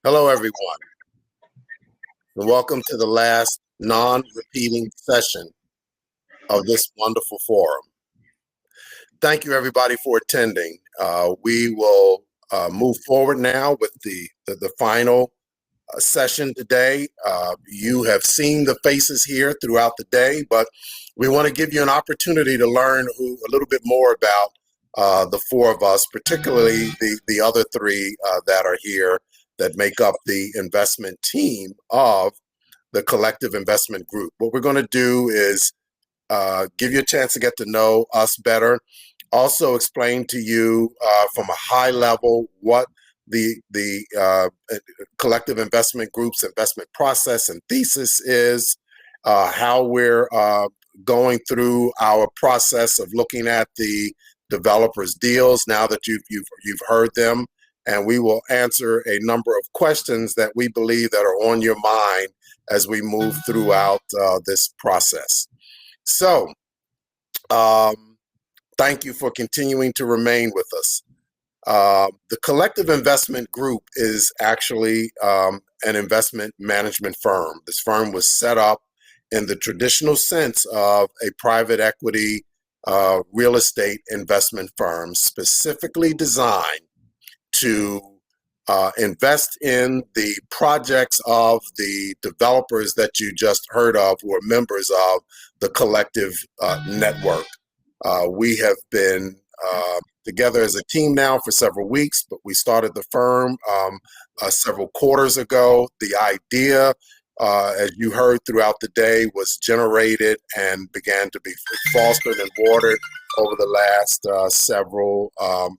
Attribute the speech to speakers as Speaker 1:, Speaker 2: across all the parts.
Speaker 1: Hello, everyone, and welcome to the last non-repeating session of this wonderful forum. Thank you, everybody, for attending. We will move forward now with the final session today. You have seen the faces here throughout the day, but we want to give you an opportunity to learn a little bit more about the four of us, particularly the other three that are here that make up the investment team of the Collective Investment Group. What we're going to do is give you a chance to get to know us better, also explain to you from a high level what the Collective Investment Group's investment process and thesis is, how we're going through our process of looking at the developers' deals now that you've heard them, and we will answer a number of questions that we believe that are on your mind as we move throughout this process. So, thank you for continuing to remain with us. The Collective Investment Group is actually an investment management firm. This firm was set up in the traditional sense of a private equity real estate investment firm, specifically designed to invest in the projects of the developers that you just heard of who are members of the Collective network. We have been together as a team now for several weeks, but we started the firm several quarters ago. The idea, as you heard throughout the day, was generated and began to be fostered and watered over the last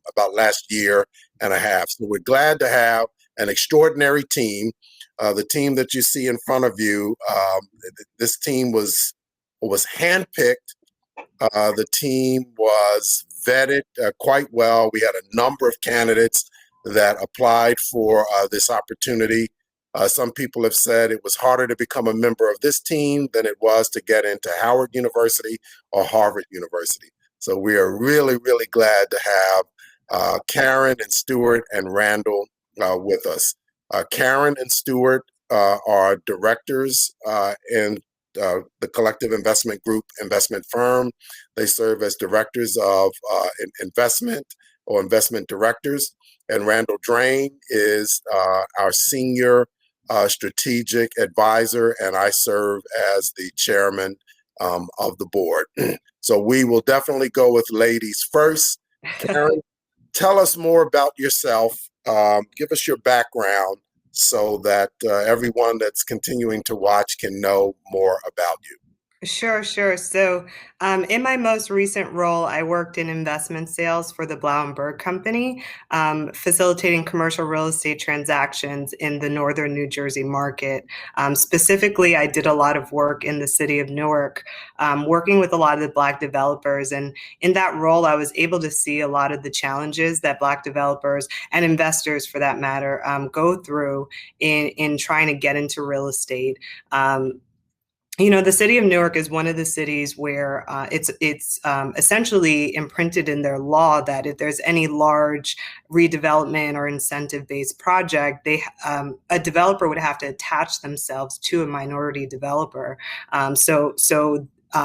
Speaker 1: about last year and a half. So we're glad to have an extraordinary team. The team that you see in front of you, this team was handpicked. The team was vetted quite well. We had a number of candidates that applied for this opportunity. Some people have said it was harder to become a member of this team than it was to get into Howard University or Harvard University. So we are really, really glad to have Karine and Stuart and Randall with us. Karine and Stuart are directors in the Collective Investment Group investment firm. They serve as directors of investment or investment directors. And Randall Drain is our senior strategic advisor, and I serve as the chairman of the board. So we will definitely go with ladies first. Karine, tell us more about yourself. Give us your background so that everyone that's continuing to watch can know more about you.
Speaker 2: Sure. So, in my most recent role, I worked in investment sales for the Blanc company, facilitating commercial real estate transactions in the northern New Jersey market. Specifically, I did a lot of work in the city of Newark, working with a lot of the Black developers. And in that role, I was able to see a lot of the challenges that Black developers and investors, for that matter, go through in trying to get into real estate. The city of Newark is one of the cities where it's essentially imprinted in their law that if there's any large redevelopment or incentive-based project, a developer would have to attach themselves to a minority developer. So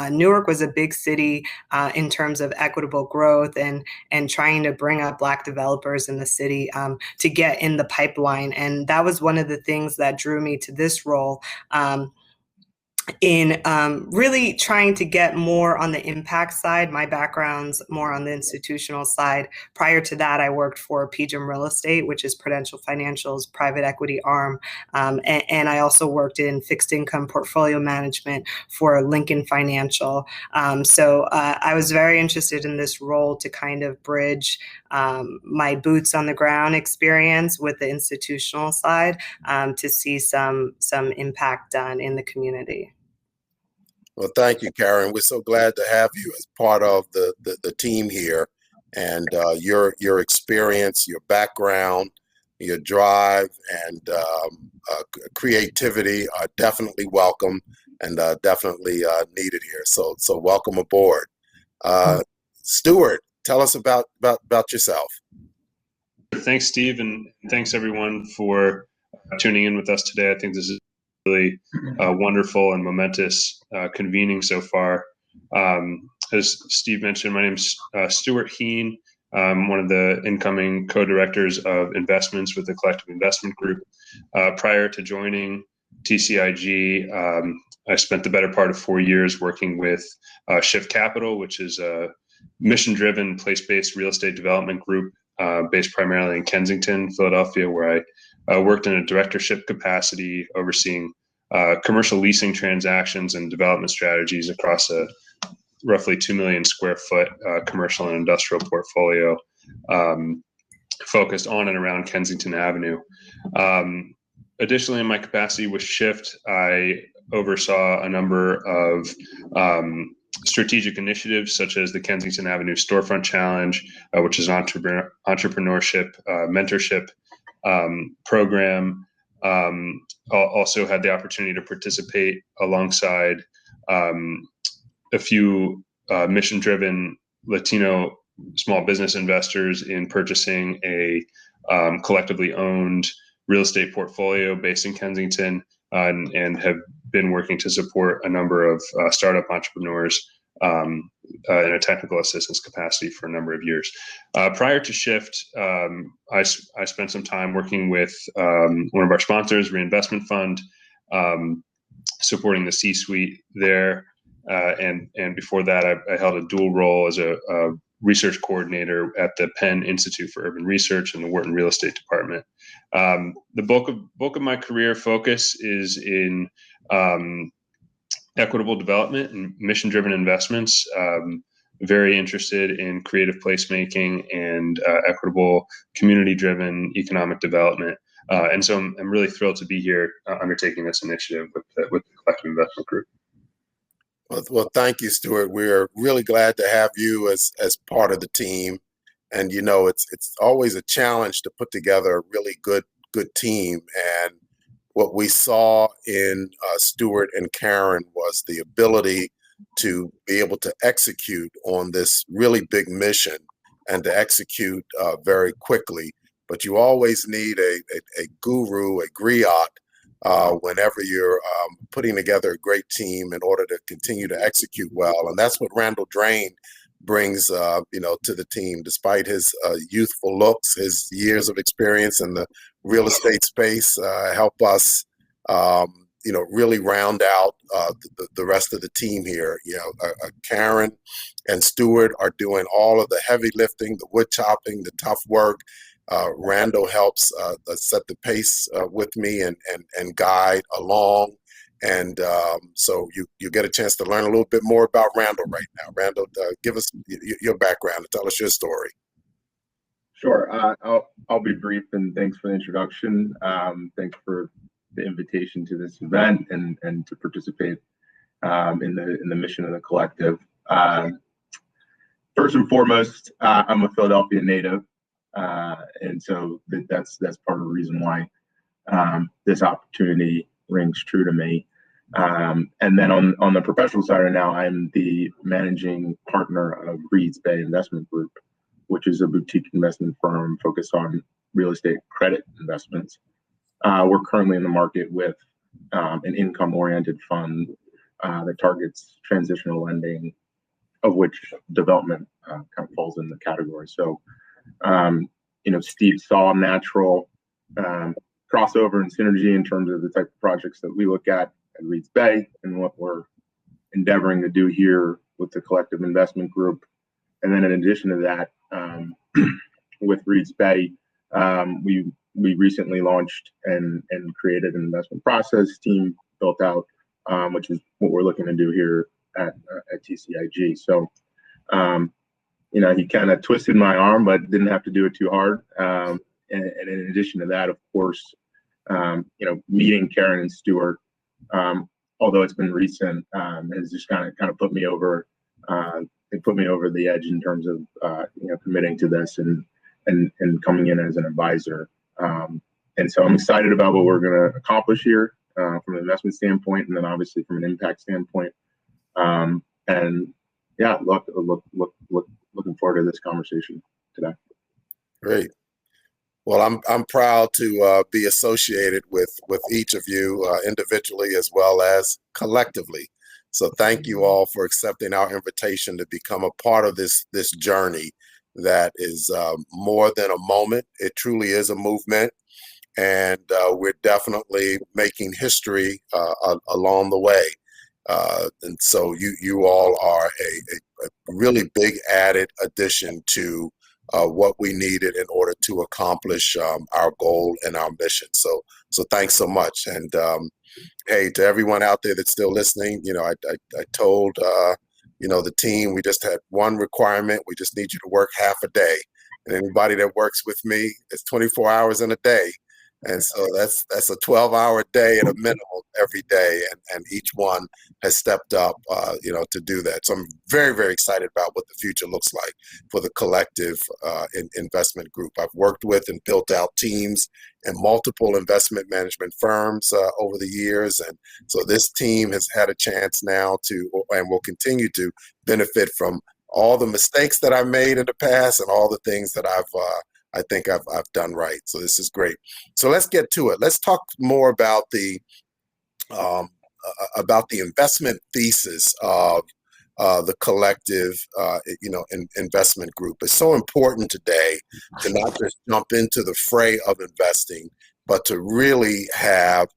Speaker 2: Newark was a big city in terms of equitable growth and trying to bring up Black developers in the city to get in the pipeline. And that was one of the things that drew me to this role. In really trying to get more on the impact side. My background's more on the institutional side. Prior to that, I worked for PGIM Real Estate, which is Prudential Financial's private equity arm. And I also worked in fixed income portfolio management for Lincoln Financial. So I was very interested in this role to kind of bridge my boots on the ground experience with the institutional side to see some impact done in the community.
Speaker 1: Well, thank you, Karine. We're so glad to have you as part of the team here, and your experience, your background, your drive, and creativity are definitely welcome and definitely needed here. So welcome aboard. Stuart, tell us about yourself.
Speaker 3: Thanks, Steve, and thanks everyone for tuning in with us today. I think this is really wonderful and momentous convening so far. As Steve mentioned, my name's Stuart Hean. I'm one of the incoming co-directors of investments with the Collective Investment Group. Prior to joining TCIG, I spent the better part of 4 years working with Shift Capital, which is a mission-driven, place-based real estate development group based primarily in Kensington, Philadelphia, where I worked in a directorship capacity overseeing commercial leasing transactions and development strategies across a roughly 2 million square foot commercial and industrial portfolio focused on and around Kensington Avenue. Additionally, in my capacity with Shift, I oversaw a number of strategic initiatives such as the Kensington Avenue Storefront Challenge, which is an entrepreneurship mentorship program. Also had the opportunity to participate alongside a few mission-driven Latino small business investors in purchasing a collectively owned real estate portfolio based in Kensington, and have been working to support a number of startup entrepreneurs in a technical assistance capacity for a number of years. Prior to Shift, I spent some time working with one of our sponsors, Reinvestment Fund, supporting the C-suite there. And before that, I held a dual role as a research coordinator at the Penn Institute for Urban Research and the Wharton Real Estate Department. The bulk of my career focus is in equitable development and mission-driven investments. Very interested in creative placemaking and equitable, community-driven economic development. And so I'm really thrilled to be here undertaking this initiative with the Collective Investment Group.
Speaker 1: Well, thank you, Stuart. We're really glad to have you as part of the team. And, you know, it's always a challenge to put together a really good team. And what we saw in Stuart and Karine was the ability to be able to execute on this really big mission and to execute very quickly. But you always need a guru, a griot, whenever you're putting together a great team in order to continue to execute well. And that's what Randall brings, to the team. Despite his youthful looks, his years of experience in the real estate space help us, really round out the rest of the team here. Karine and Stuart are doing all of the heavy lifting, the wood chopping, the tough work. Randall helps set the pace with me and guide along. And so you get a chance to learn a little bit more about Randall right now. Randall, give us your background and tell us your story.
Speaker 4: Sure. I'll be brief, and thanks for the introduction. Thanks for the invitation to this event and to participate in the mission of the collective. First and foremost, I'm a Philadelphia native. And so that's part of the reason why this opportunity rings true to me. And then on the professional side right now, I'm the managing partner of Reed's Bay Investment Group, which is a boutique investment firm focused on real estate credit investments. We're currently in the market with an income-oriented fund that targets transitional lending, of which development kind of falls in the category. So Steve saw natural crossover and synergy in terms of the type of projects that we look at Reed's Bay and what we're endeavoring to do here with the Collective Investment Group. And then in addition to that, with Reed's Bay, we recently launched and created an investment process team built out, which is what we're looking to do here at TCIG. So he kind of twisted my arm, but didn't have to do it too hard. And in addition to that, of course, meeting Karine and Stuart, although it's been recent, has just kind of put me over. It put me over the edge in terms of committing to this and coming in as an advisor. And so I'm excited about what we're going to accomplish here from an investment standpoint, and then obviously from an impact standpoint. And yeah, looking forward to this conversation today.
Speaker 1: Great. Well, I'm proud to be associated with each of you individually as well as collectively. So thank you all for accepting our invitation to become a part of this journey that is more than a moment. It truly is a movement, and we're definitely making history along the way. And so you all are a really big added addition to what we needed in order to accomplish our goal and our mission. So thanks so much. And hey, to everyone out there that's still listening, I told the team, we just had one requirement. We just need you to work half a day. And anybody that works with me, it's 24 hours in a day. And so that's a 12-hour day at a minimum every day, and each one has stepped up, to do that. So I'm very, very excited about what the future looks like for the collective investment group. I've worked with and built out teams in multiple investment management firms over the years, and so this team has had a chance now to, and will continue to benefit from all the mistakes that I made in the past and all the things that I think I've done right. So this is great. So let's get to it. Let's talk more about the investment thesis of the collective, investment group. It's so important today to not just jump into the fray of investing, but to really have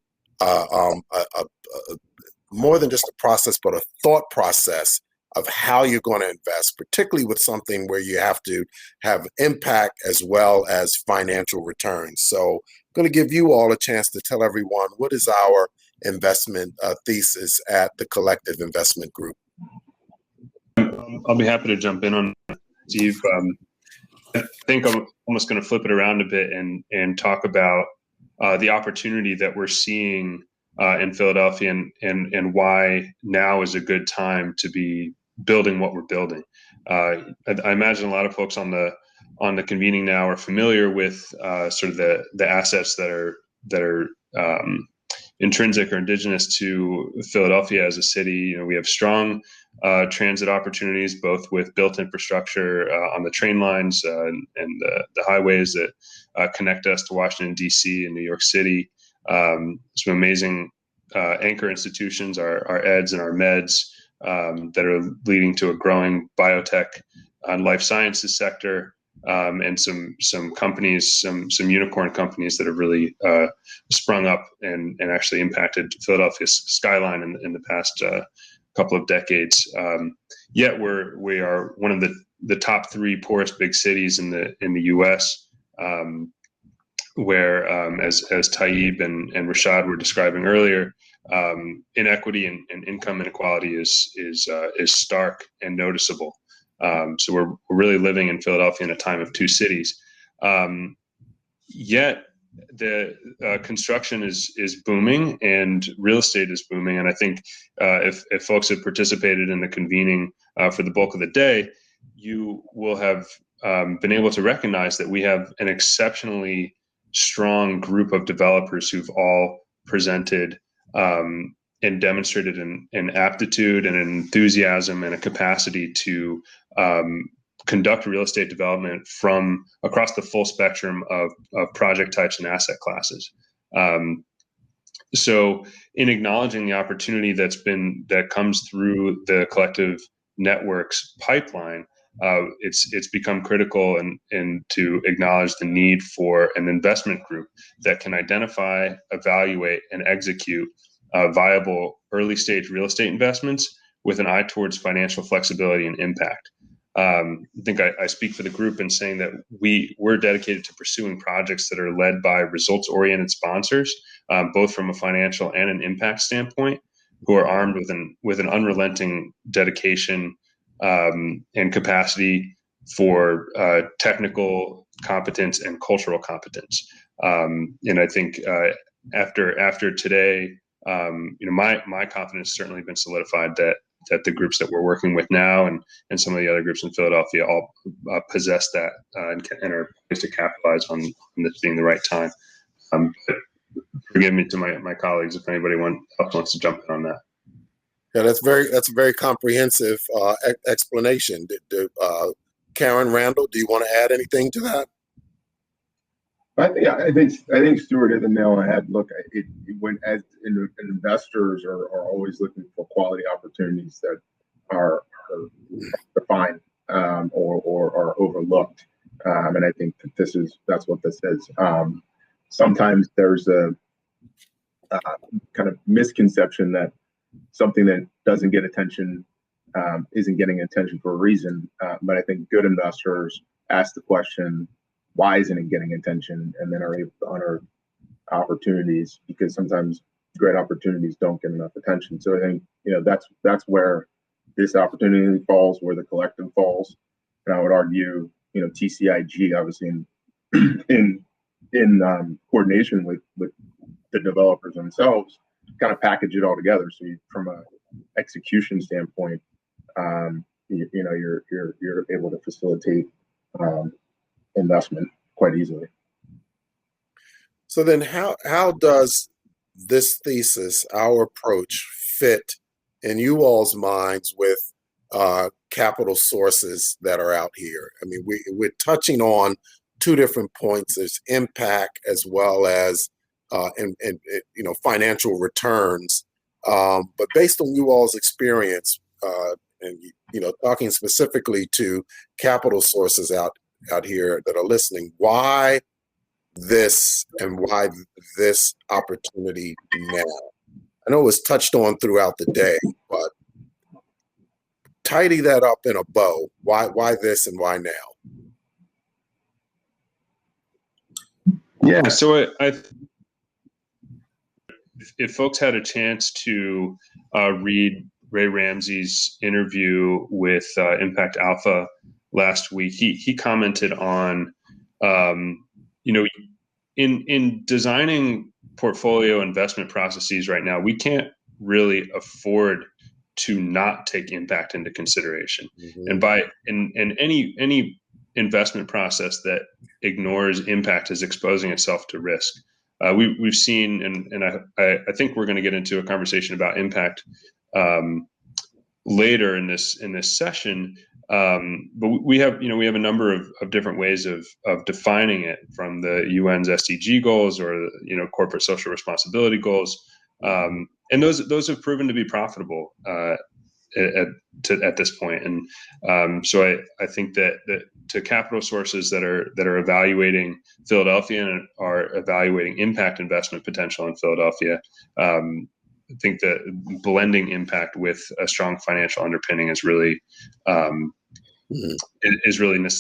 Speaker 1: more than just a process, but a thought process of how you're going to invest, particularly with something where you have to have impact as well as financial returns. So I'm going to give you all a chance to tell everyone what is our investment thesis at the Collective Investment Group.
Speaker 3: I'll be happy to jump in on that, Steve. I think I'm almost going to flip it around a bit and talk about the opportunity that we're seeing in Philadelphia and why now is a good time to be building what we're building. I imagine a lot of folks on the convening now are familiar with sort of the assets that are intrinsic or indigenous to Philadelphia as a city. We have strong transit opportunities, both with built infrastructure on the train lines and the highways that connect us to Washington, D.C. and New York City. Some amazing anchor institutions, our EDs and our MEDs, that are leading to a growing biotech and life sciences sector, and some companies, some unicorn companies that have really sprung up and actually impacted Philadelphia's skyline in the past couple of decades. Yet we are one of the top three poorest big cities in the U.S. Where, as Taib and Rashad were describing earlier, inequity and income inequality is stark and noticeable. So we're really living in Philadelphia in a time of two cities. Yet the construction is booming and real estate is booming. And I think if folks have participated in the convening for the bulk of the day, you will have been able to recognize that we have an exceptionally strong group of developers who've all presented and demonstrated an aptitude and an enthusiasm and a capacity to conduct real estate development from across the full spectrum of project types and asset classes. So in acknowledging the opportunity that comes through the Collective Networks pipeline, it's become critical and to acknowledge the need for an investment group that can identify, evaluate, and execute viable early stage real estate investments with an eye towards financial flexibility and impact. I think I speak for the group in saying that we're dedicated to pursuing projects that are led by results-oriented sponsors, both from a financial and an impact standpoint, who are armed with an unrelenting dedication and capacity for technical competence and cultural competence. And I think after today, my confidence has certainly been solidified that the groups that we're working with now and some of the other groups in Philadelphia all possess that and are poised to capitalize on this being the right time. But forgive me to my colleagues if anybody else wants to jump in on that.
Speaker 1: Yeah, that's a very comprehensive explanation. Karine, Randall, do you want to add anything to that?
Speaker 4: I think Stuart hit the nail on the head. Look, when as investors are always looking for quality opportunities that are defined or are overlooked, and I think that that's what this is. Sometimes there's a kind of misconception that something that doesn't get attention isn't getting attention for a reason. But I think good investors ask the question, why isn't it getting attention? And then are able to unearth opportunities, because sometimes great opportunities don't get enough attention. So I think, that's where this opportunity falls, where the collective falls. And I would argue, TCIG obviously in coordination with the developers themselves, kind of package it all together. So from a execution standpoint, you're able to facilitate investment quite easily.
Speaker 1: So then how does this thesis, our approach, fit in you all's minds with capital sources that are out here? I mean, we're touching on two different points. There's impact as well as and financial returns. But based on you all's experience, and talking specifically to capital sources out here that are listening, why this and why this opportunity now? I know it was touched on throughout the day, but tidy that up in a bow. Why this and why now?
Speaker 3: Yeah, so if folks had a chance to read Ray Ramsey's interview with Impact Alpha last week, he commented on, in designing portfolio investment processes right now, we can't really afford to not take impact into consideration. Mm-hmm. And any investment process that ignores impact is exposing itself to risk. We've seen, and I think we're going to get into a conversation about impact later in this session. But we have a number of different ways of defining it, from the UN's SDG goals or corporate social responsibility goals, and those have proven to be profitable at this point. And so I think that to capital sources that are evaluating Philadelphia and are evaluating impact investment potential in Philadelphia, I think that blending impact with a strong financial underpinning is really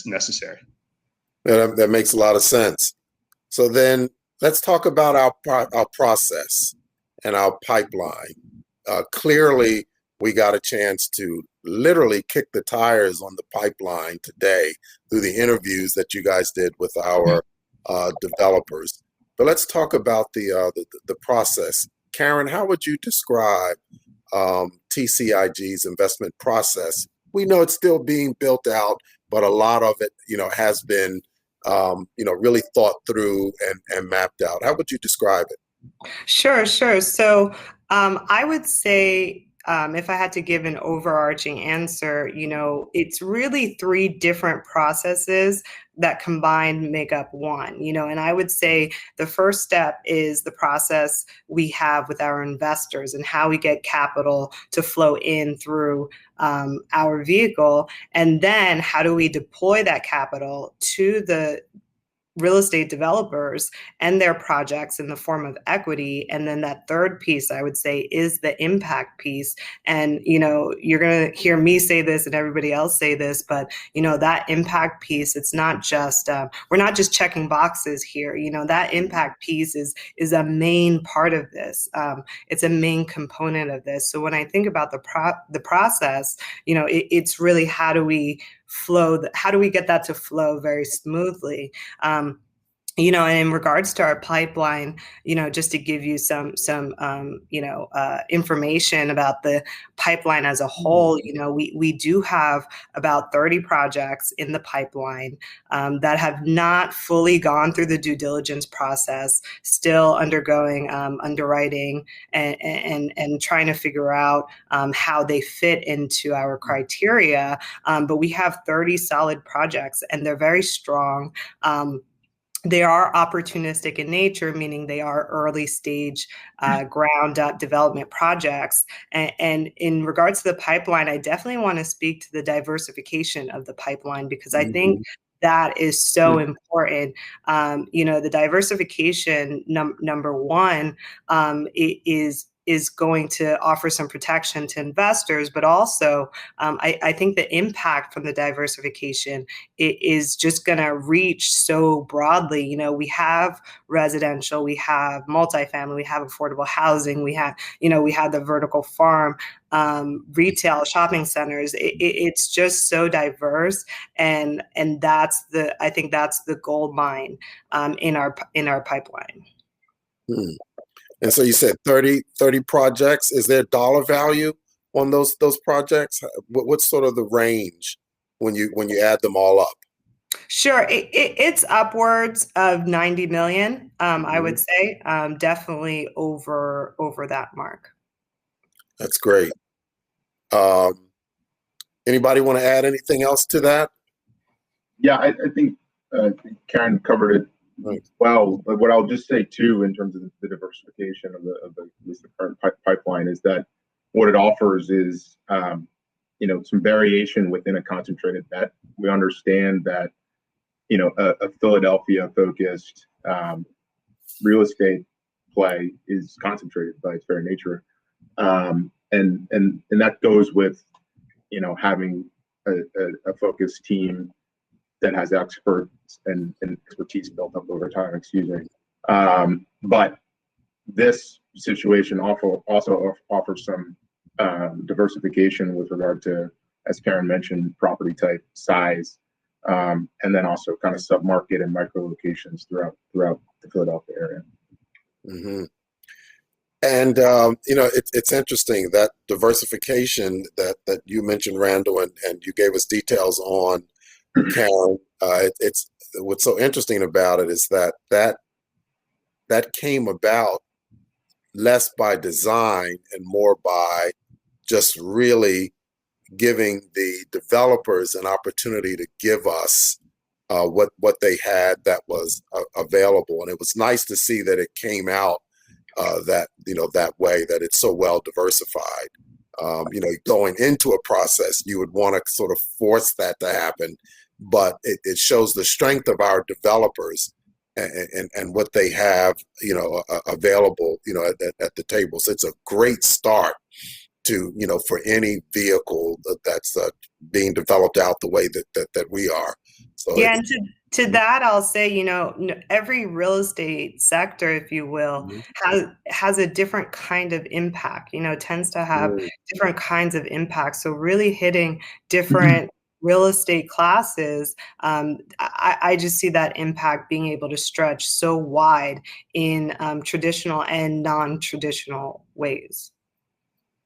Speaker 3: necessary.
Speaker 1: That makes a lot of sense. So then let's talk about our process and our pipeline. Clearly, we got a chance to literally kick the tires on the pipeline today through the interviews that you guys did with our developers. But let's talk about the process. Karine, how would you describe TCIG's investment process? We know it's still being built out, but a lot of it, has been, really thought through and mapped out. How would you describe it?
Speaker 2: Sure. So I would say, if I had to give an overarching answer, it's really three different processes that combined make up one, and I would say the first step is the process we have with our investors and how we get capital to flow in through our vehicle. And then how do we deploy that capital to the real estate developers and their projects in the form of equity. And then that third piece, I would say, is the impact piece. And, you're going to hear me say this and everybody else say this, but, that impact piece, it's not just, we're not just checking boxes here. That impact piece is a main part of this. It's a main component of this. So when I think about the process, it's really how do we get that to flow very smoothly? And in regards to our pipeline, just to give you some information about the pipeline as a whole, we do have about 30 projects in the pipeline that have not fully gone through the due diligence process, still undergoing underwriting and trying to figure out how they fit into our criteria. But we have 30 solid projects, and they're very strong. they are opportunistic in nature, meaning they are early stage, ground up development projects. And in regards to the pipeline, I definitely want to speak to the diversification of the pipeline, because I think that is so important. The diversification, number one, is going to offer some protection to investors, but also I think the impact from the diversification is just going to reach so broadly. We have residential, we have multifamily, we have affordable housing, we have the vertical farm, retail, shopping centers. It's just so diverse, and I think that's the gold mine in our pipeline.
Speaker 1: And so you said 30 projects. Is there dollar value on those projects? What's sort of the range when you add them all up?
Speaker 2: Sure, it's upwards of 90 million. I would say definitely over that mark.
Speaker 1: That's great. Anybody want to add anything else to that?
Speaker 4: Yeah, I think Karine covered it well. But what I'll just say too, in terms of the diversification of at least the current pipeline, is that what it offers is some variation within a concentrated bet. We understand that a Philadelphia focused real estate play is concentrated by its very nature, and that goes with having a focused team that has experts and expertise built up over time. Excuse me. But this situation also offers some diversification with regard to, as Karine mentioned, property type, size, and then also kind of sub-market and micro locations throughout the Philadelphia area.
Speaker 1: Mm-hmm. And it's interesting, that diversification that you mentioned, Randall, and you gave us details on, Karine. It's what's so interesting about it is that came about less by design and more by just really giving the developers an opportunity to give us what they had that was available. And it was nice to see that it came out that way, that it's so well diversified. Going into a process, you would want to sort of force that to happen, but it shows the strength of our developers and what they have, available, at the table. So it's a great start to, for any vehicle that's being developed out the way that we are. So
Speaker 2: yeah, and to that, I'll say, every real estate sector, if you will, has a different kind of impact, tends to have different kinds of impact. So really hitting different real estate classes, I just see that impact being able to stretch so wide in traditional and non-traditional ways.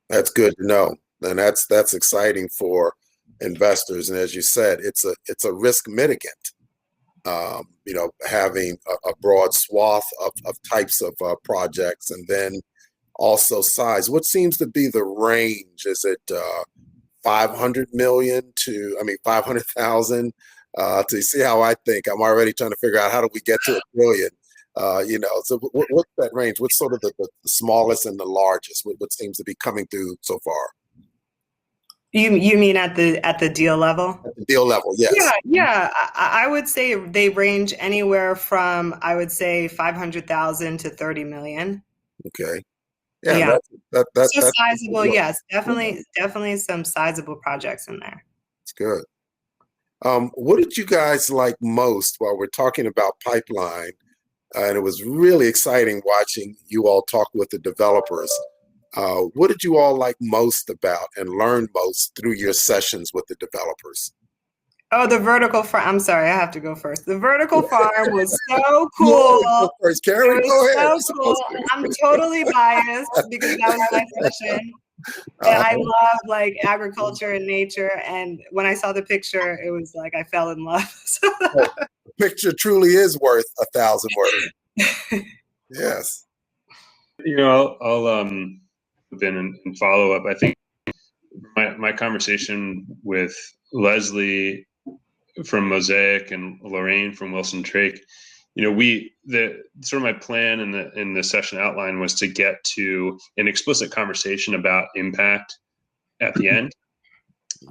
Speaker 1: That's good to know. And that's exciting for investors. And as you said, it's a risk mitigant. Having a broad swath of types of projects, and then also size. What seems to be the range? Is it 500 million to 500,000? To see how I think, I'm already trying to figure out how do we get to $1 billion. So what's that range? What's sort of the smallest and the largest? What seems to be coming through so far?
Speaker 2: You mean at the deal level?
Speaker 1: At the deal level, yes.
Speaker 2: Yeah. I would say they range anywhere from, I would say, 500,000 to 30 million.
Speaker 1: Okay.
Speaker 2: Yeah.
Speaker 1: That's
Speaker 2: so sizable. Yes, definitely some sizable projects in there.
Speaker 1: It's good. What did you guys like most while we're talking about pipeline? And it was really exciting watching you all talk with the developers. What did you all like most about and learn most through your sessions with the developers?
Speaker 2: Oh, the vertical farm. I'm sorry, I have to go first. The vertical farm was so cool.
Speaker 1: Go first, Karine, go ahead.
Speaker 2: So cool. I'm totally biased because that was my session. And I love agriculture and nature. And when I saw the picture, it was like I fell in love.
Speaker 1: The picture truly is worth 1,000 words. Yes.
Speaker 3: I'll then and follow up. I think my conversation with Leslie from Mosaic and Lorraine from Wilson Drake the sort of my plan in the session outline was to get to an explicit conversation about impact at the end.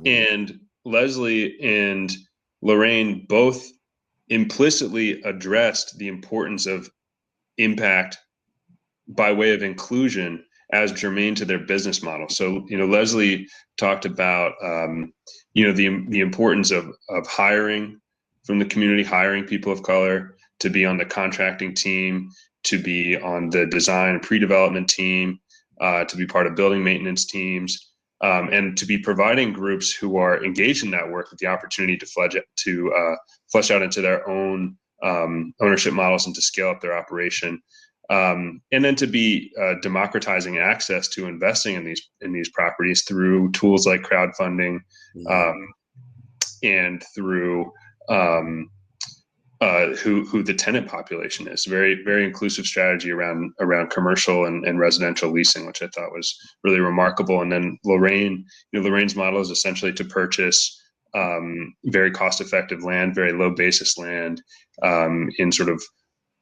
Speaker 3: And Leslie and Lorraine both implicitly addressed the importance of impact by way of inclusion as germane to their business model. So, Leslie talked about, the importance of hiring from the community, hiring people of color to be on the contracting team, to be on the design and pre-development team, to be part of building maintenance teams, and to be providing groups who are engaged in that work with the opportunity to flesh out into their own ownership models and to scale up their operation. And then to be democratizing access to investing in these properties through tools like crowdfunding, and through who the tenant population is. Very, very inclusive strategy around commercial and residential leasing, which I thought was really remarkable. And then Lorraine's model is essentially to purchase very cost-effective land, very low basis land in sort of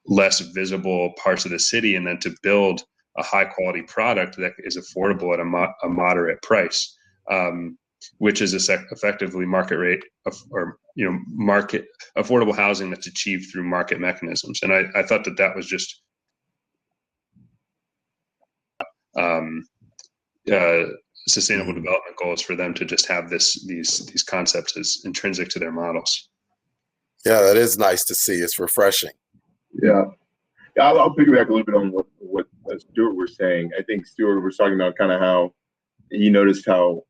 Speaker 3: less visible parts of the city, and then to build a high-quality product that is affordable at a moderate price, which is effectively market rate market affordable housing that's achieved through market mechanisms. And I thought that was just sustainable development goals for them to just have these concepts as intrinsic to their models.
Speaker 1: Yeah, that is nice to see. It's refreshing.
Speaker 4: Yeah. I'll piggyback a little bit on what Stuart was saying. I think Stuart was talking about kind of how he noticed how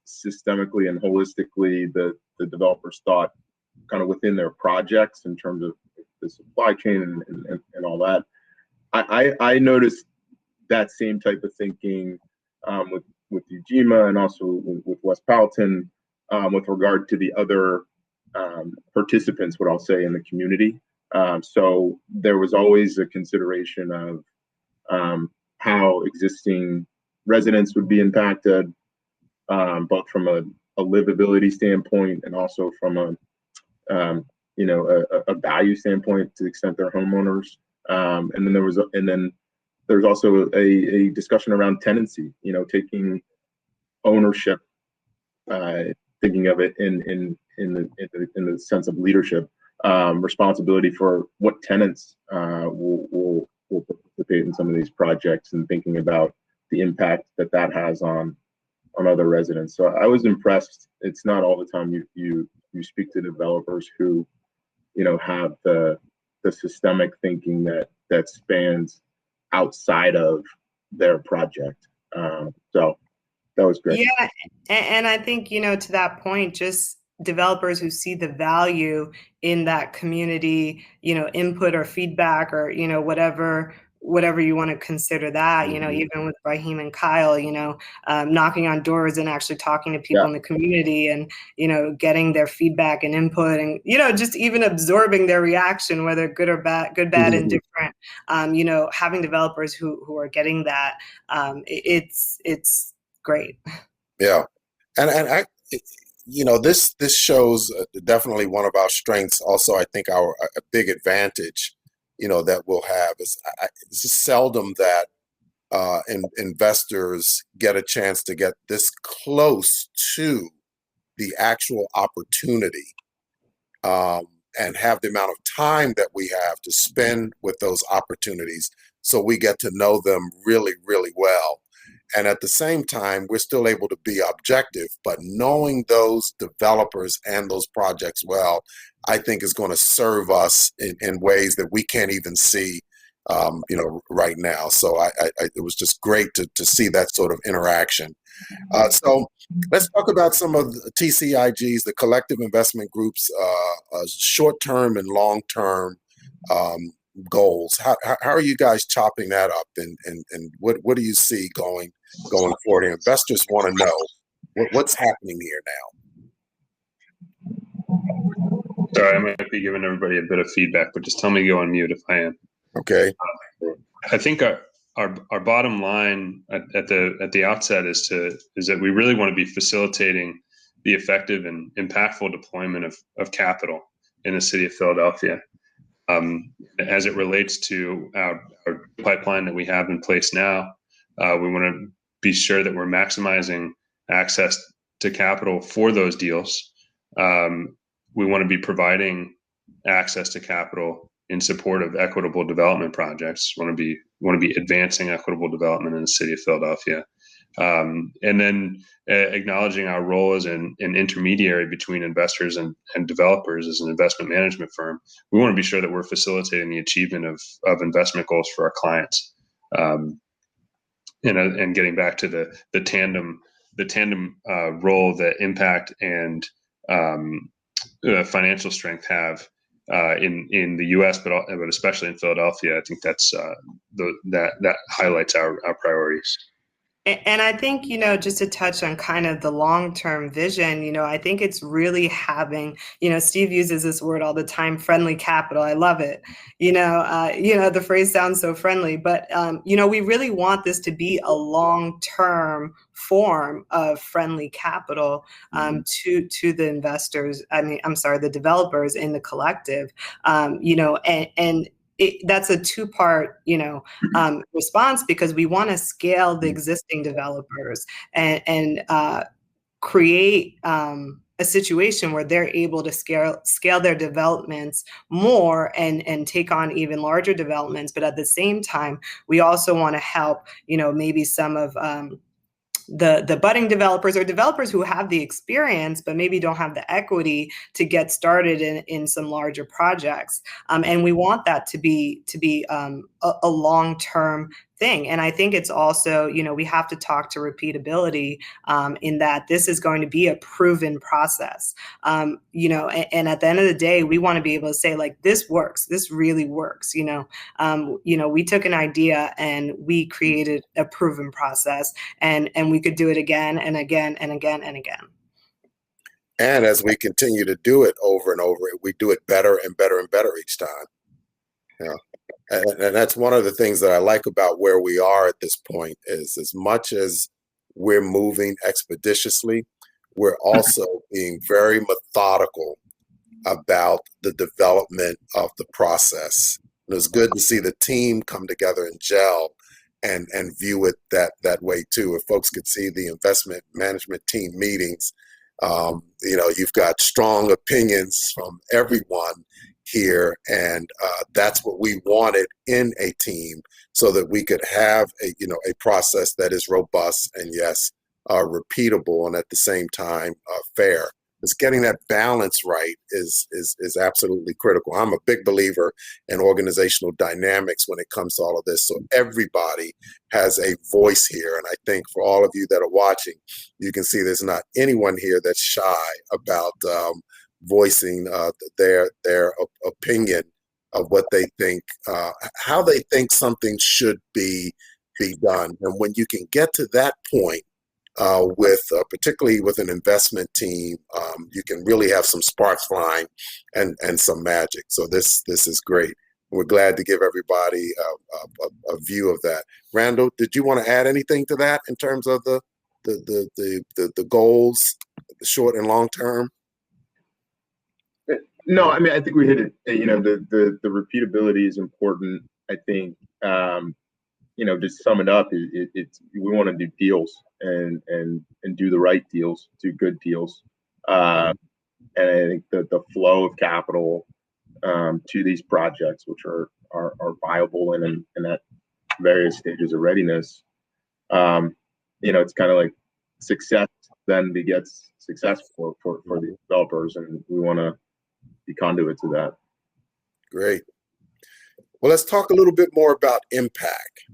Speaker 4: systemically and holistically the developers thought kind of within their projects in terms of the supply chain and all that. I noticed that same type of thinking with Ujima and also with West Powelton with regard to the other participants, what I'll say, in the community. So there was always a consideration of how existing residents would be impacted, both from a livability standpoint and also from a value standpoint to the extent they're homeowners. And then there's also a discussion around tenancy, taking ownership, thinking of it in the sense of leadership, responsibility for what tenants will participate in some of these projects, and thinking about the impact that has on other residents. So I was impressed. It's not all the time you speak to developers who have the systemic thinking that spans outside of their project. So that was great.
Speaker 2: Yeah, and I think to that point, just developers who see the value in that community input or feedback, or whatever you want to consider that, even with Raheem and Kyle, knocking on doors and actually talking to people in the community, and getting their feedback and input, and just even absorbing their reaction, whether good or bad, and different. Having developers who are getting that, it's great.
Speaker 1: Yeah, and I, this shows definitely one of our strengths. Also, I think a big advantage, that we'll have is it's seldom that investors get a chance to get this close to the actual opportunity, and have the amount of time that we have to spend with those opportunities, so we get to know them really, really well. And at the same time, we're still able to be objective, but knowing those developers and those projects well, I think is going to serve us in ways that we can't even see, right now. So it was just great to see that sort of interaction. So let's talk about some of the TCIGs, the collective investment groups, short-term and long-term goals. How are you guys chopping that up, and what do you see going forward? Investors want to know what's happening here now.
Speaker 3: Sorry, I might be giving everybody a bit of feedback, but just tell me to go on mute if I am.
Speaker 1: Okay.
Speaker 3: I think our bottom line at the outset is that we really want to be facilitating the effective and impactful deployment of capital in the city of Philadelphia. As it relates to our pipeline that we have in place now, we want to be sure that we're maximizing access to capital for those deals. We want to be providing access to capital in support of equitable development projects. Want to be advancing equitable development in the city of Philadelphia, and then acknowledging our role as an intermediary between investors and developers as an investment management firm. We want to be sure that we're facilitating the achievement of investment goals for our clients, and getting back to the tandem role that impact and financial strength have in the U.S., but especially in Philadelphia. I think that's that highlights our priorities.
Speaker 2: And I think, just to touch on kind of the long-term vision, I think it's really having, Steve uses this word all the time, friendly capital. I love it. The phrase sounds so friendly, but, we really want this to be a long-term form of friendly capital to the investors. The developers in the collective, and that's a two-part, response, because we want to scale the existing developers and create a situation where they're able to scale their developments more and take on even larger developments. But at the same time, we also want to help, maybe some of the budding developers or developers who have the experience but maybe don't have the equity to get started in some larger projects, and we want that to be a long-term thing. And I think it's also, we have to talk to repeatability, in that this is going to be a proven process, and at the end of the day, we want to be able to say, like, this works, this really works. We took an idea and we created a proven process, and we could do it again and again and again and again.
Speaker 1: And as we continue to do it over and over, we do it better and better and better each time. And that's one of the things that I like about where we are at this point, is as much as we're moving expeditiously, we're also being very methodical about the development of the process. And it's good to see the team come together and gel and view it that way too. If folks could see the investment management team meetings, you've got strong opinions from everyone here, and that's what we wanted in a team, so that we could have a process that is robust and, yes, repeatable, and at the same time fair. It's getting that balance right is absolutely critical. I'm a big believer in organizational dynamics when it comes to all of this, so everybody has a voice here. And I think for all of you that are watching, you can see there's not anyone here that's shy about voicing their opinion of what they think, how they think something should be done. And when you can get to that point, particularly with an investment team, you can really have some sparks flying and some magic. So this is great. We're glad to give everybody a view of that. Randall, did you want to add anything to that in terms of the goals, the short and long term?
Speaker 4: No, I think we hit it. The repeatability is important. I think, to sum it up, it's we want to do deals and do the right deals, do good deals. And I think the flow of capital to these projects, which are viable and at various stages of readiness, it's kind of like success then begets success for the developers, and we want to be conduit to that.
Speaker 1: Great. Well, let's talk a little bit more about impact.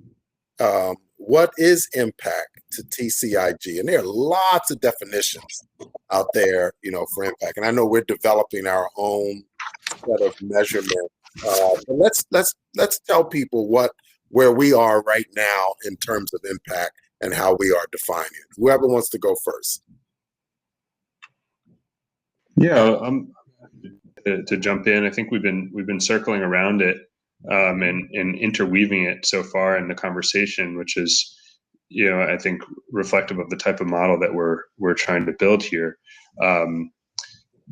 Speaker 1: What is impact to TCIG? And there are lots of definitions out there, for impact. And I know we're developing our own set of measurement. But let's tell people where we are right now in terms of impact and how we are defining it. Whoever wants to go first.
Speaker 3: Yeah, to jump in. I think we've been circling around it and interweaving it so far in the conversation, which is, I think reflective of the type of model that we're trying to build here.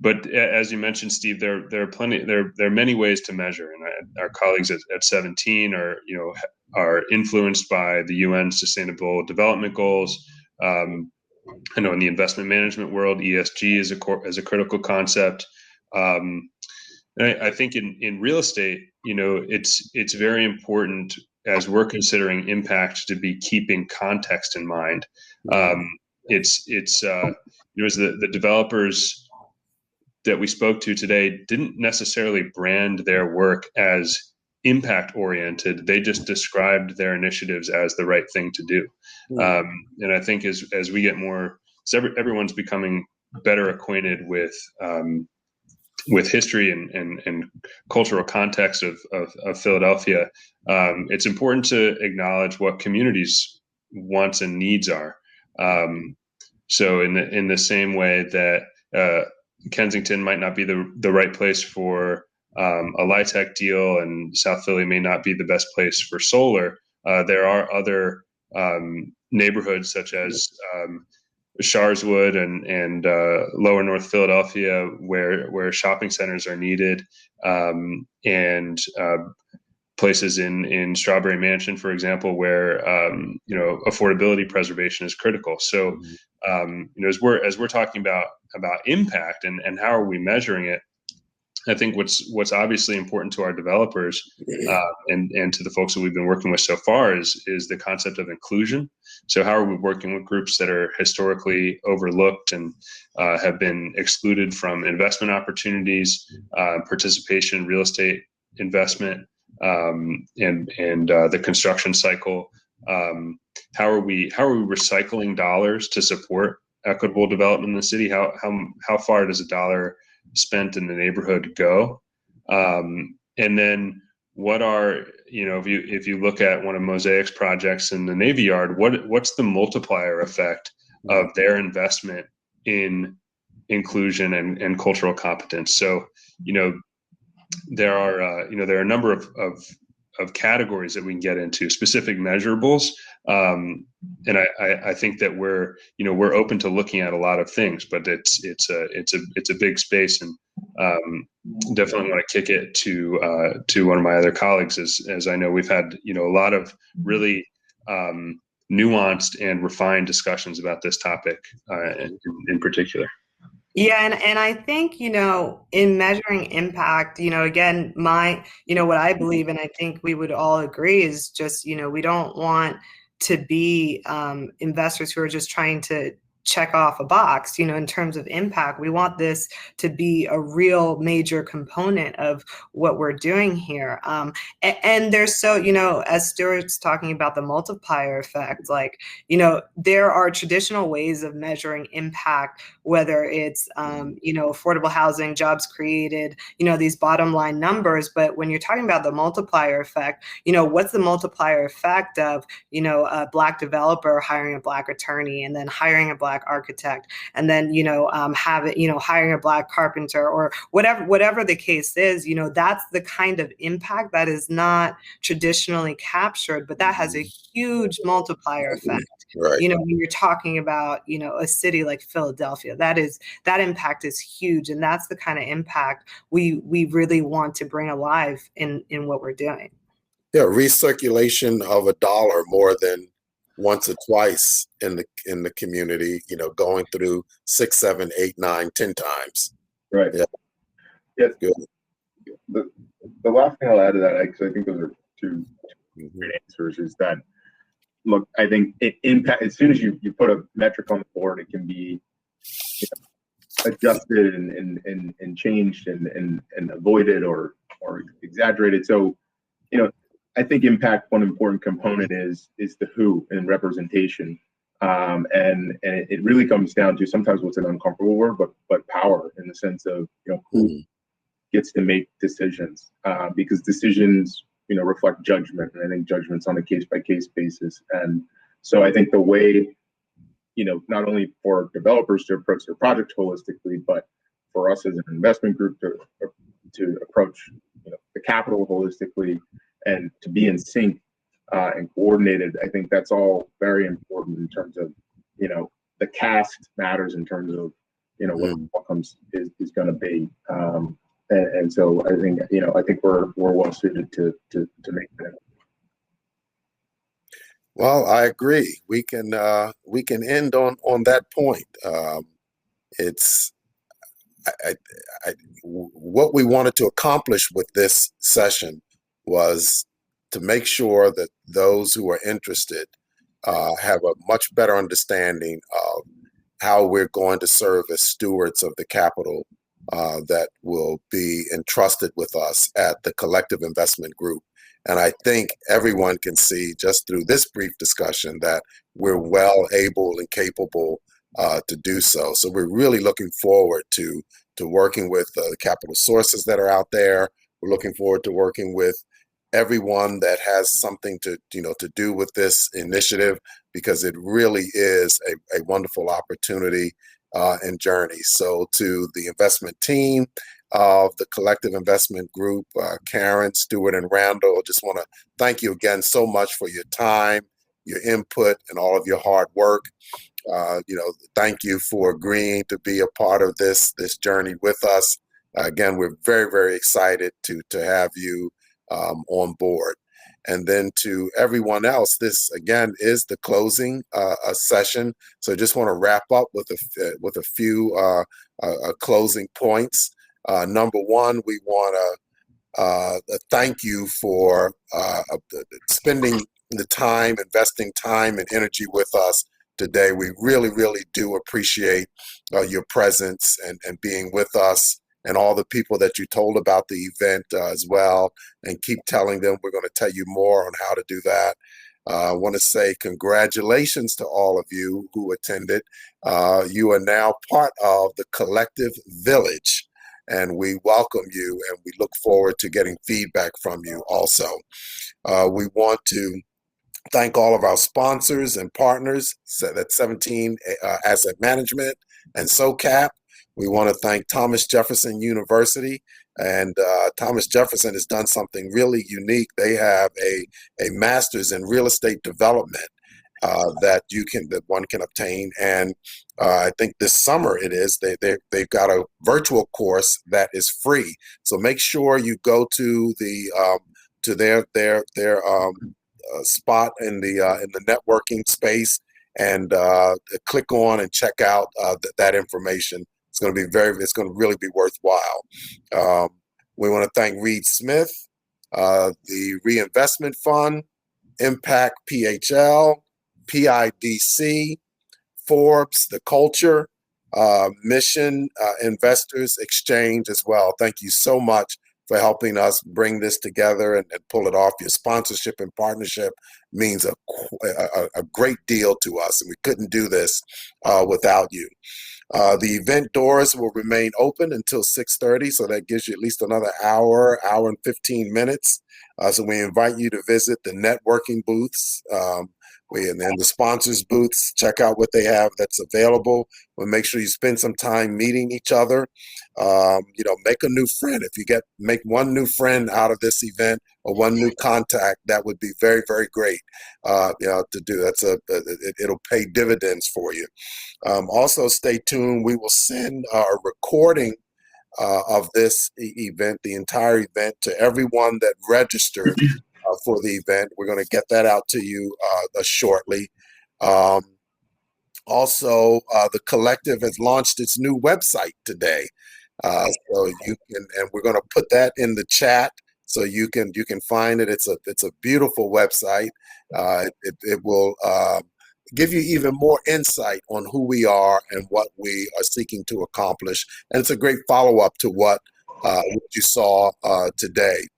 Speaker 3: but as you mentioned, Steve, there are many ways to measure, and our colleagues at 17 are influenced by the UN Sustainable Development Goals. I know in the investment management world, ESG is a critical concept. I think in real estate, it's very important as we're considering impact to be keeping context in mind. As the developers that we spoke to today didn't necessarily brand their work as impact oriented. They just described their initiatives as the right thing to do. And I think as we get more, so everyone's becoming better acquainted with history and cultural context of Philadelphia. It's important to acknowledge what communities' wants and needs are. So in the same way that Kensington might not be the right place for a LIHTC deal, and South Philly may not be the best place for solar, there are other neighborhoods such as Sharswood and Lower North Philadelphia where shopping centers are needed, and places in Strawberry Mansion, for example, where affordability preservation is critical. So as we're talking about impact and how are we measuring it, I think what's obviously important to our developers and to the folks that we've been working with so far is the concept of inclusion. So how are we working with groups that are historically overlooked and have been excluded from investment opportunities, participation in real estate investment, and the construction cycle? How are we recycling dollars to support equitable development in the city? How far does a dollar spent in the neighborhood go? And then what are, if you look at one of Mosaic's projects in the Navy Yard, what's the multiplier effect of their investment in inclusion and cultural competence? So, there are a number of categories that we can get into, specific measurables, and I think that we're open to looking at a lot of things, but it's a big space, and definitely want to kick it to one of my other colleagues, as I know we've had a lot of really nuanced and refined discussions about this topic in particular.
Speaker 2: Yeah, and I think, in measuring impact, again, what I believe, and I think we would all agree, is just, we don't want to be investors who are just trying to check off a box, in terms of impact. We want this to be a real major component of what we're doing here. And there's as Stuart's talking about the multiplier effect, there are traditional ways of measuring impact, whether it's, affordable housing, jobs created, these bottom line numbers. But when you're talking about the multiplier effect, what's the multiplier effect of, a Black developer hiring a Black attorney, and then hiring a Black architect, and then hiring a Black carpenter, or whatever the case is. That's the kind of impact that is not traditionally captured, but that has a huge multiplier effect.
Speaker 1: Right.
Speaker 2: When you're talking about a city like Philadelphia, that impact is huge, and that's the kind of impact we really want to bring alive in what we're doing.
Speaker 1: Yeah, recirculation of a dollar more than once or twice in the community, going through 6, 7, 8, 9, 10 times.
Speaker 4: Right.
Speaker 1: Yeah.
Speaker 4: Yes.
Speaker 1: Good.
Speaker 4: The last thing I'll add to that, because I think those are two great answers, is that, look, I think impact, as soon as you put a metric on the board, it can be adjusted and changed and avoided or exaggerated. So, I think impact, one important component is the who and representation. And it really comes down to sometimes what's an uncomfortable word, but power, in the sense of, who gets to make decisions, because decisions, reflect judgment. And I think judgment's on a case by case basis. And so I think the way, not only for developers to approach their project holistically, but for us as an investment group to approach, the capital holistically, and to be in sync and coordinated, I think that's all very important in terms of, the cast matters in terms of what
Speaker 1: Mm.
Speaker 4: the outcomes is going to be. And so I think we're well suited to make that.
Speaker 1: Well, I agree. We can end on that point. It's I, what we wanted to accomplish with this session was to make sure that those who are interested have a much better understanding of how we're going to serve as stewards of the capital that will be entrusted with us at the Collective Investment Group. And I think everyone can see just through this brief discussion that we're well able and capable to do so. So we're really looking forward to working with the capital sources that are out there. We're looking forward to working with everyone that has something to do with this initiative, because it really is a wonderful opportunity and journey. So to the investment team of the Collective Investment Group, Karine, Stuart, and Randall, just want to thank you again so much for your time, your input, and all of your hard work. Thank you for agreeing to be a part of this journey with us. Again, we're very, very excited to have you on board. And then to everyone else, this again is the closing session. So just want to wrap up with a few closing points. Number one, we want to thank you for spending the time, investing time and energy with us today. We really, really do appreciate your presence and being with us, and all the people that you told about the event as well, and keep telling them. We're going to tell you more on how to do that. I want to say congratulations to all of you who attended. You are now part of the Collective Village, and we welcome you, and we look forward to getting feedback from you also. We want to thank all of our sponsors and partners, that's 17 Asset Management and SOCAP. We want to thank Thomas Jefferson University, and Thomas Jefferson has done something really unique. They have a master's in real estate development that one can obtain, and I think this summer they've got a virtual course that is free. So make sure you go to their spot in the networking space and click on and check out that information. It's going to really be worthwhile. We want to thank Reed Smith, the Reinvestment Fund, Impact PHL, PIDC, Forbes, The Culture, Mission Investors Exchange as well. Thank you so much for helping us bring this together and pull it off. Your sponsorship and partnership means a great deal to us, and we couldn't do this without you. The event doors will remain open until 6:30, so that gives you at least another hour and 15 minutes. So we invite you to visit the networking booths and the sponsors booths. Check out what they have that's available. We'll make sure you spend some time meeting each other. Make a new friend. If you make one new friend out of this event or one new contact, that would be very, very great. To do. It'll pay dividends for you. Also, stay tuned. We will send a recording of this event, the entire event, to everyone that registered for the event. We're going to get that out to you shortly. Also, the Collective has launched its new website today. So you can, and we're going to put that in the chat so you can find it. It's a beautiful website. It will give you even more insight on who we are and what we are seeking to accomplish. And it's a great follow-up to what you saw today.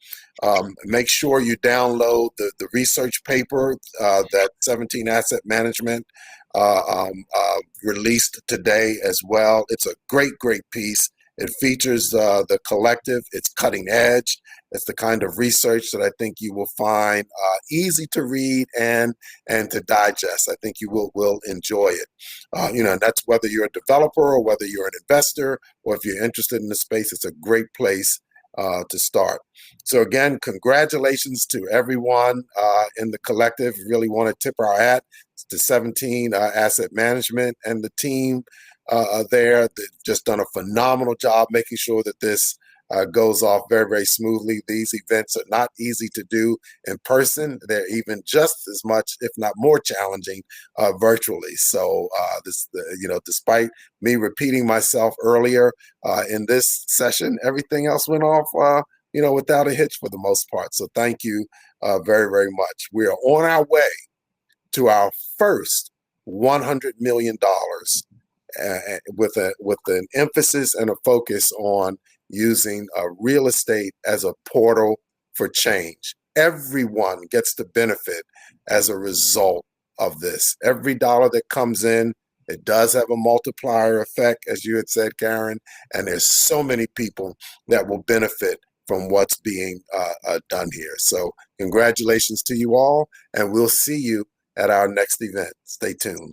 Speaker 1: Make sure you download the research paper that 17 Asset Management released today as well. It's a great piece. It features the Collective. It's cutting edge. It's the kind of research that I think you will find easy to read and to digest. I think you will enjoy it. And that's whether you're a developer or whether you're an investor or if you're interested in the space. It's a great place to start. So again, congratulations to everyone in the Collective. Really want to tip our hat to 17 Asset Management and the team there. They've just done a phenomenal job making sure that this goes off very, very smoothly. These events are not easy to do in person. They're even just as much, if not more challenging, virtually. So despite me repeating myself earlier in this session, everything else went off, without a hitch for the most part. So thank you very, very much. We are on our way to our first $100 million with an emphasis and a focus on using real estate as a portal for change. Everyone gets to benefit as a result of this. Every dollar that comes in, it does have a multiplier effect, as you had said, Karine, and there's so many people that will benefit from what's being done here. So congratulations to you all, and we'll see you at our next event. Stay tuned.